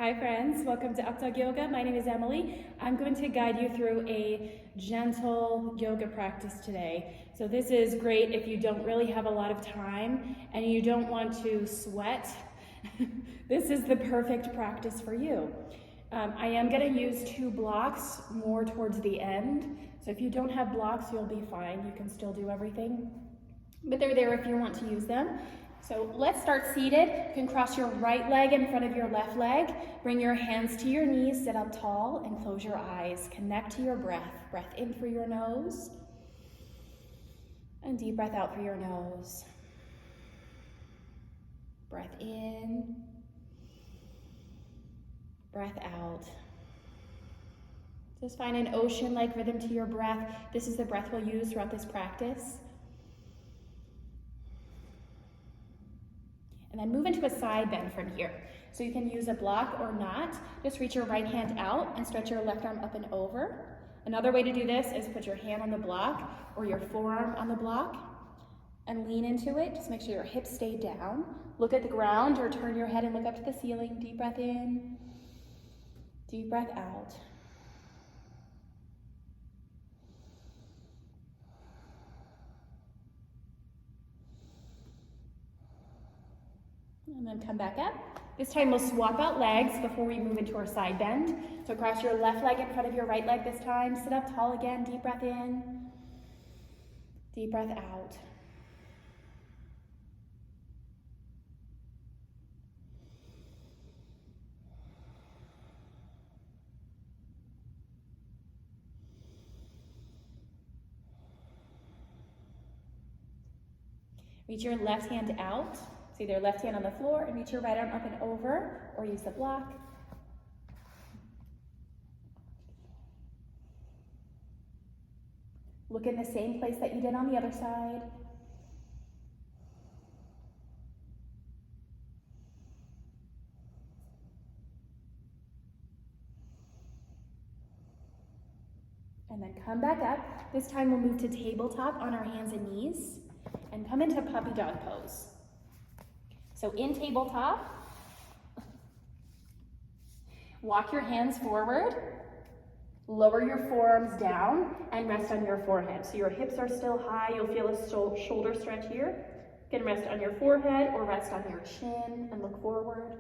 Hi friends, welcome to Updawg-Yoga. My name is Emily. I'm going to guide you through a gentle yoga practice today. So this is great if you don't really have a lot of time and you don't want to sweat. This is the perfect practice for you. I am going to use 2 blocks more towards the end. So if you don't have blocks, you'll be fine. You can still do everything. But they're there if you want to use them. So let's start seated. You can cross your right leg in front of your left leg. Bring your hands to your knees, sit up tall, and close your eyes. Connect to your breath. Breath in through your nose, and deep breath out through your nose. Breath in, breath out. Just find an ocean-like rhythm to your breath. This is the breath we'll use throughout this practice. And then move into a side bend from here. So you can use a block or not. Just reach your right hand out and stretch your left arm up and over. Another way to do this is put your hand on the block or your forearm on the block and lean into it. Just make sure your hips stay down. Look at the ground or turn your head and look up to the ceiling. Deep breath in, deep breath out. And then come back up. This time we'll swap out legs before we move into our side bend. So cross your left leg in front of your right leg this time. Sit up tall again. Deep breath in. Deep breath out. Reach your left hand out. So either left hand on the floor and reach your right arm up and over, or use the block. Look in the same place that you did on the other side. And then come back up. This time we'll move to tabletop on our hands and knees and come into puppy dog pose. So in tabletop, walk your hands forward, lower your forearms down, and rest on your forehead. So your hips are still high. You'll feel a shoulder stretch here. You can rest on your forehead or rest on your chin and look forward.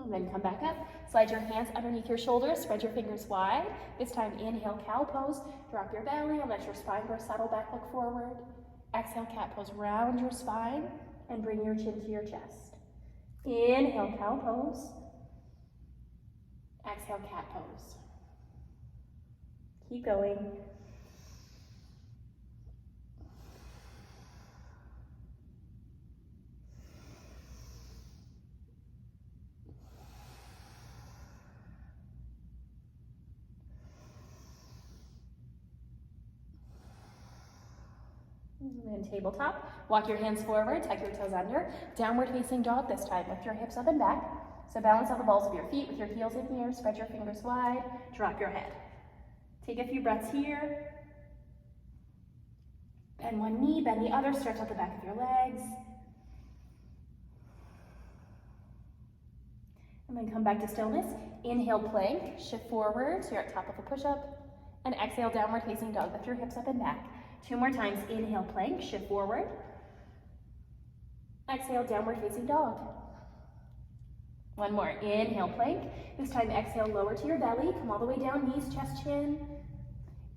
And then come back up. Slide your hands underneath your shoulders, spread your fingers wide. This time inhale, cow pose. Drop your belly and let your spine go settle back, look forward. Exhale, cat pose. Round your spine and bring your chin to your chest. Inhale, cow pose. Exhale, cat pose. Keep going. And then tabletop, walk your hands forward, tuck your toes under. Downward facing dog this time. Lift your hips up and back. So balance on the balls of your feet with your heels in here. Spread your fingers wide. Drop your head. Take a few breaths here. Bend one knee, bend the other. Stretch out the back of your legs. And then come back to stillness. Inhale, plank. Shift forward so you're at top of a push-up. And exhale, downward facing dog. Lift your hips up and back. 2 more times. Inhale, plank, shift forward. Exhale, downward facing dog. 1 more. Inhale, plank. This time, exhale, lower to your belly. Come all the way down, knees, chest, chin.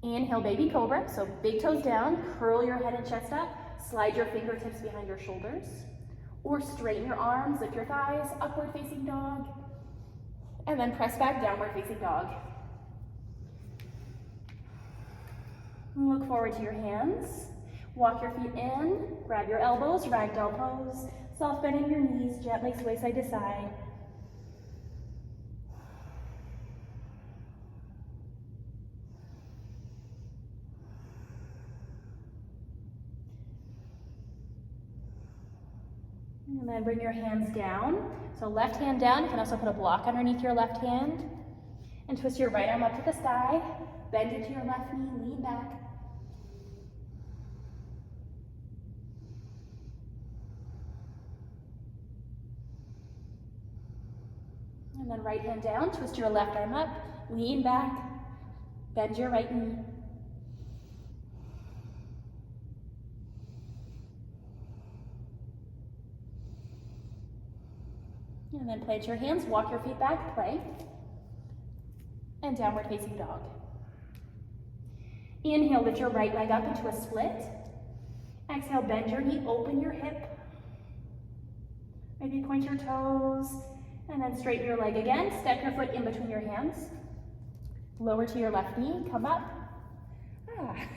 Inhale, baby cobra. So big toes down. Curl your head and chest up. Slide your fingertips behind your shoulders. Or straighten your arms, lift your thighs. Upward facing dog. And then press back, downward facing dog. Look forward to your hands. Walk your feet in, grab your elbows, ragdoll pose. Soft bend in your knees, gently sway side to side. And then bring your hands down. So left hand down, you can also put a block underneath your left hand. And twist your right arm up to the sky. Bend into your left knee, lean back. And then right hand down, twist your left arm up, lean back, bend your right knee. And then plant your hands, walk your feet back, plank, and downward facing dog. Inhale, lift your right leg up into a split. Exhale, bend your knee, open your hip. Maybe point your toes, and then straighten your leg again. Step your foot in between your hands. Lower to your left knee, come up.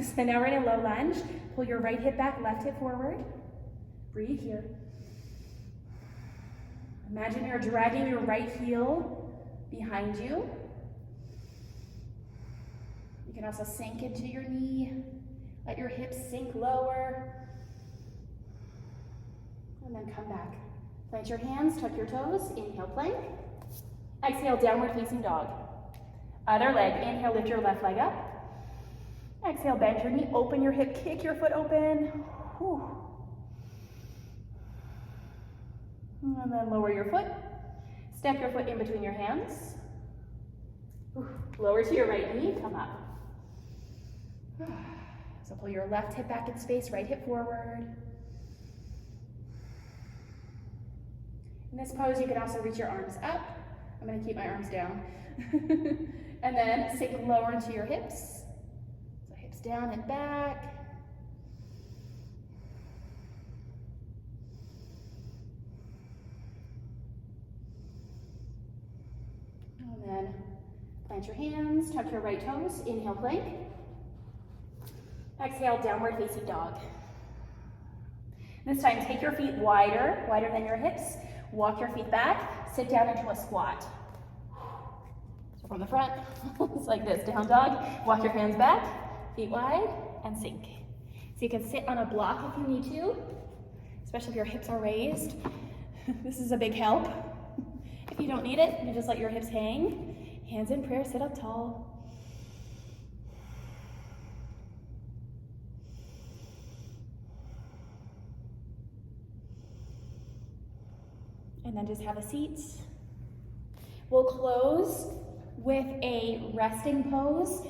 So now we're in a low lunge. Pull your right hip back, left hip forward. Breathe here. Imagine you're dragging your right heel behind you. You can also sink into your knee. Let your hips sink lower. And then come back. Plant your hands, tuck your toes. Inhale, plank. Exhale, downward facing dog. Other leg. Inhale, lift your left leg up. Exhale, bend your knee, open your hip, kick your foot open. Whew. And then lower your foot. Step your foot in between your hands. Lower to your right knee, come up. So pull your left hip back in space, right hip forward. In this pose, you can also reach your arms up. I'm gonna keep my arms down. And then sink lower into your hips. So hips down and back. And then plant your hands, tuck your right toes, inhale, plank. Exhale, downward facing dog. This time, take your feet wider than your hips. Walk your feet back, sit down into a squat. So from the front, it's like this, down dog. Walk your hands back, feet wide, and sink. So you can sit on a block if you need to, especially if your hips are raised. This is a big help. If you don't need it, you just let your hips hang. Hands in prayer, sit up tall. And then just have a seat. We'll close with a resting pose,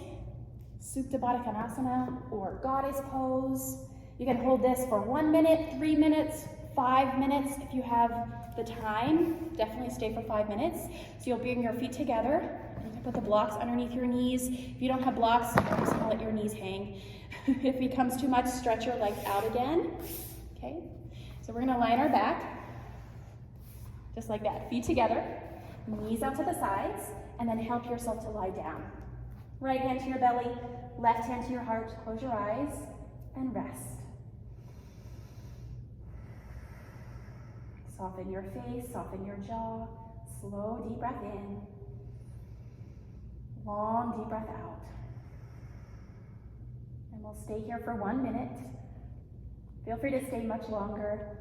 Supta Baddha Konasana or Goddess pose. You can hold this for 1 minute, 3 minutes, 5 minutes. If you have the time, definitely stay for 5 minutes. So you'll bring your feet together. You can put the blocks underneath your knees. If you don't have blocks, just let your knees hang. If it becomes too much, stretch your legs out again. Okay, so we're gonna line our back. Just like that, feet together, knees out to the sides, and then help yourself to lie down. Right hand to your belly, left hand to your heart, close your eyes, and rest. Soften your face, soften your jaw, slow, deep breath in, long, deep breath out. And we'll stay here for 1 minute. Feel free to stay much longer.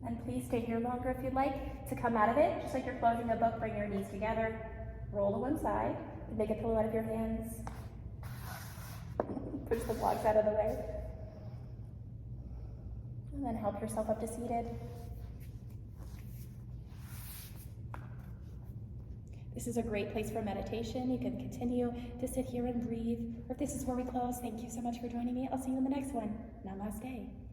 And please stay here longer if you'd like. To come out of it, just like you're closing a book, bring your knees together, roll to one side, and make a pillow out of your hands. Push the blocks out of the way. And then help yourself up to seated. This is a great place for meditation. You can continue to sit here and breathe. Or if this is where we close, thank you so much for joining me. I'll see you in the next one. Namaste.